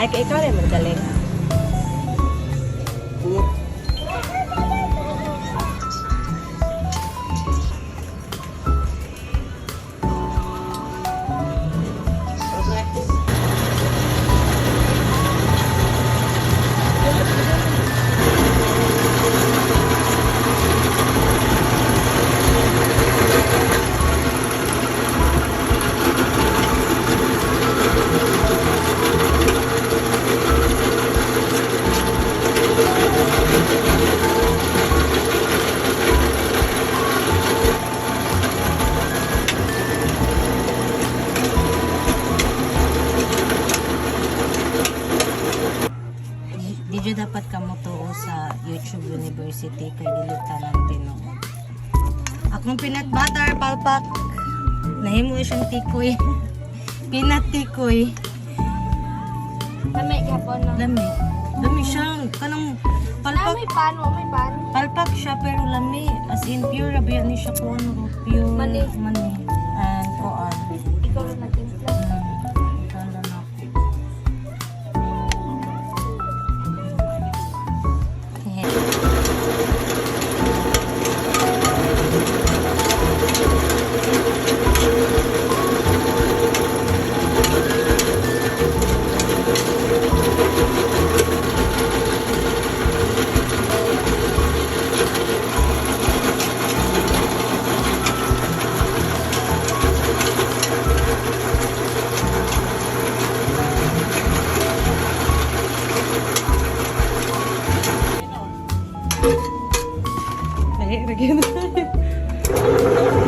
Ay, ikaw rin magaling. Di dapat kamo tuo sa YouTube University kay dilutanan tinuod. Akong peanut butter palpak. Nahimo siyang tikoy. Peanut tikoy. Lami kapon no. Lami. Lami siyang kanang palpak. May pan. Palpak siya pero lami. As in pure rabi ni siya ko ano pure Mani. And koan. Ikaw rin nagtimpla. Kala na. Ay, lagyan na tayo.